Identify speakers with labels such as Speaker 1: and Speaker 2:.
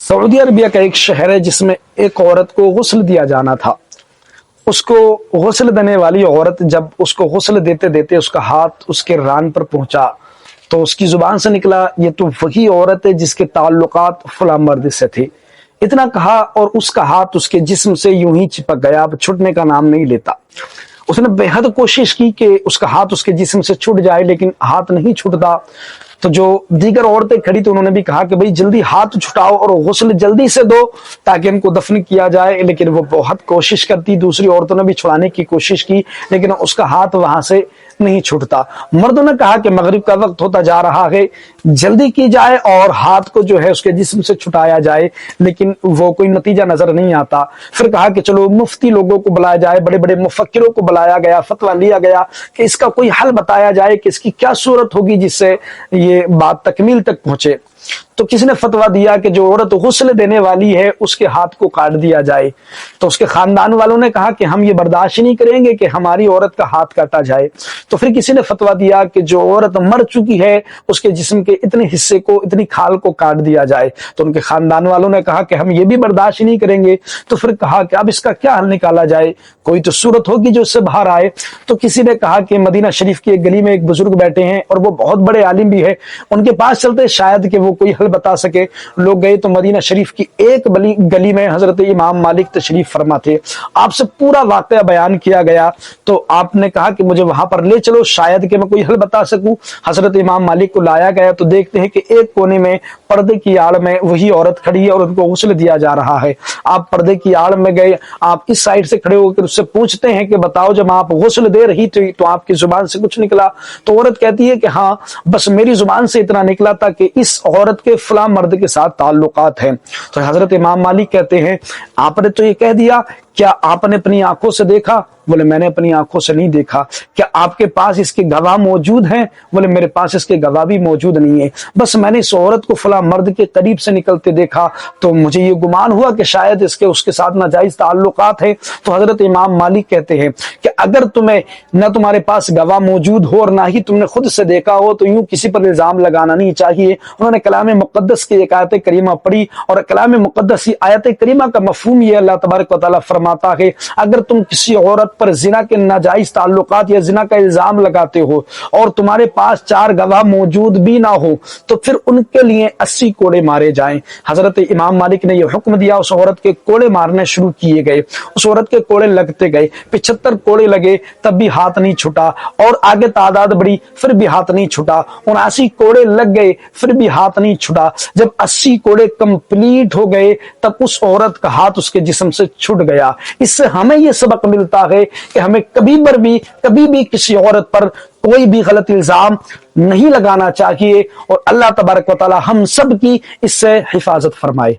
Speaker 1: سعودی عربیہ کا ایک شہر ہے جس میں ایک عورت کو غسل دیا جانا تھا۔ اس کو غسل دینے والی عورت جب اس کو غسل دیتے دیتے اس کا ہاتھ اس کے ران پر پہنچا تو اس کی زبان سے نکلا، یہ تو وہی عورت ہے جس کے تعلقات فلاں مرد سے تھے۔ اتنا کہا اور اس کا ہاتھ اس کے جسم سے یوں ہی چپک گیا، اب چھٹنے کا نام نہیں لیتا۔ اس نے بے حد کوشش کی کہ اس کا ہاتھ اس کے جسم سے چھٹ جائے، لیکن ہاتھ نہیں چھٹتا۔ تو جو دیگر عورتیں کھڑی تو انہوں نے بھی کہا کہ بھئی جلدی ہاتھ چھٹاؤ اور غسل جلدی سے دو تاکہ ان کو دفن کیا جائے، لیکن وہ بہت کوشش کرتی، دوسری عورتوں نے بھی چھڑانے کی کوشش کی، لیکن اس کا ہاتھ وہاں سے نہیں چھٹتا۔ مردوں نے کہا کہ مغرب کا وقت ہوتا جا رہا ہے، جلدی کی جائے اور ہاتھ کو جو ہے اس کے جسم سے چھٹایا جائے، لیکن وہ کوئی نتیجہ نظر نہیں آتا۔ پھر کہا کہ چلو مفتی لوگوں کو بلایا جائے، بڑے بڑے مفکروں کو بلایا گیا، فتویٰ لیا گیا کہ اس کا کوئی حل بتایا جائے کہ اس کی کیا صورت ہوگی جس سے یہ بات تکمیل تک پہنچے۔ تو کسی نے فتویٰ دیا کہ جو عورت غسل دینے والی ہے اس کے ہاتھ کو کاٹ دیا جائے۔ تو اس کے خاندان والوں نے کہا کہ ہم یہ برداشت نہیں کریں گے کہ ہماری عورت کا ہاتھ کاٹا جائے۔ تو پھر کسی نے فتویٰ دیا کہ جو عورت مر چکی ہے اس کے جسم کے اتنے حصے کو، اتنی کھال کو کاٹ دیا جائے۔ تو ان کے خاندان والوں نے کہا کہ ہم یہ بھی برداشت نہیں کریں گے۔ تو پھر کہا کہ اب اس کا کیا حل نکالا جائے، کوئی تو صورت ہوگی جو اس سے باہر آئے۔ تو کسی نے کہا کہ مدینہ شریف کی ایک گلی میں ایک بزرگ بیٹھے ہیں اور وہ بہت بڑے عالم بھی ہے، ان کے پاس چلتے شاید کہ وہ کوئی حل بتا سکے۔ لوگ گئے تو مدینہ شریف کی ایک گلی میں حضرت امام مالک تشریف فرما تھے۔ آپ سے پورا واقعہ بیان کیا گیا تو آپ نے کہا کہ مجھے وہاں پر لے چلو، شاید کہ میں کوئی حل بتا سکوں۔ حضرت امام مالک کو لایا گیا تو دیکھتے ہیں کہ ایک کونے میں پردے کی آڑ میں وہی عورت کھڑی ہے اور ان کو غسل دیا جا رہا ہے۔ آپ پردے کی آڑ میں گئے، آپ اس سائڈ سے کھڑے ہو کر اس سے پوچھتے ہیں کہ بتاؤ جب آپ غسل دے رہی تھی تو آپ کی زبان سے کچھ نکلا؟ تو عورت کہتی ہے کہ ہاں، بس میری زبان سے اتنا نکلا تھا کہ اس عورت کے فلاں مرد کے ساتھ تعلقات ہیں۔ تو حضرت امام مالک کہتے ہیں آپ نے تو یہ کہہ دیا، کیا آپ نے اپنی آنکھوں سے دیکھا؟ بولے میں نے اپنی آنکھوں سے نہیں دیکھا۔ کیا آپ کے پاس اس کے گواہ موجود ہیں؟ بولے میرے پاس اس کے گواہ بھی موجود نہیں ہے، بس میں نے اس عورت کو فلاں مرد کے قریب سے نکلتے دیکھا تو مجھے یہ گمان ہوا کہ شاید اس کے ساتھ ناجائز تعلقات ہیں۔ تو حضرت امام مالک کہتے ہیں کہ اگر تمہیں نہ تمہارے پاس گواہ موجود ہو اور نہ ہی تم نے خود سے دیکھا ہو تو یوں کسی پر الزام لگانا نہیں چاہیے۔ انہوں نے کلام مقدس کی ایک آیت کریمہ پڑھی اور کلام مقدس آیت کریمہ کا مفہوم یہ اللہ تبارک و تعالیٰ فرماتا ہے اگر تم کسی عورت پر زنا کے ناجائز تعلقات یا زنا کا الزام لگاتے ہو اور تمہارے پاس 4 گواہ موجود بھی نہ ہو تو پھر ان کے لیے 80 کوڑے مارے جائیں۔ حضرت امام مالک نے یہ حکم دیا، اس عورت کے کوڑے مارنے شروع کیے گئے، اس عورت کے کوڑے لگتے گئے، 75 کوڑے لگے تب بھی ہاتھ نہیں چھٹا، اور آگے تعداد بڑھی پھر بھی ہاتھ نہیں چھٹا، 79 کوڑے لگ گئے پھر بھی ہاتھ نہیں چھٹا۔ جب 80 کوڑے کمپلیٹ ہو گئے تب اس عورت کا ہاتھ اس کے جسم سے چھٹ گیا۔ اس سے ہمیں یہ سبق ملتا ہے کہ ہمیں کبھی بھی کسی عورت پر کوئی بھی غلط الزام نہیں لگانا چاہیے، اور اللہ تبارک و تعالی ہم سب کی اس سے حفاظت فرمائے۔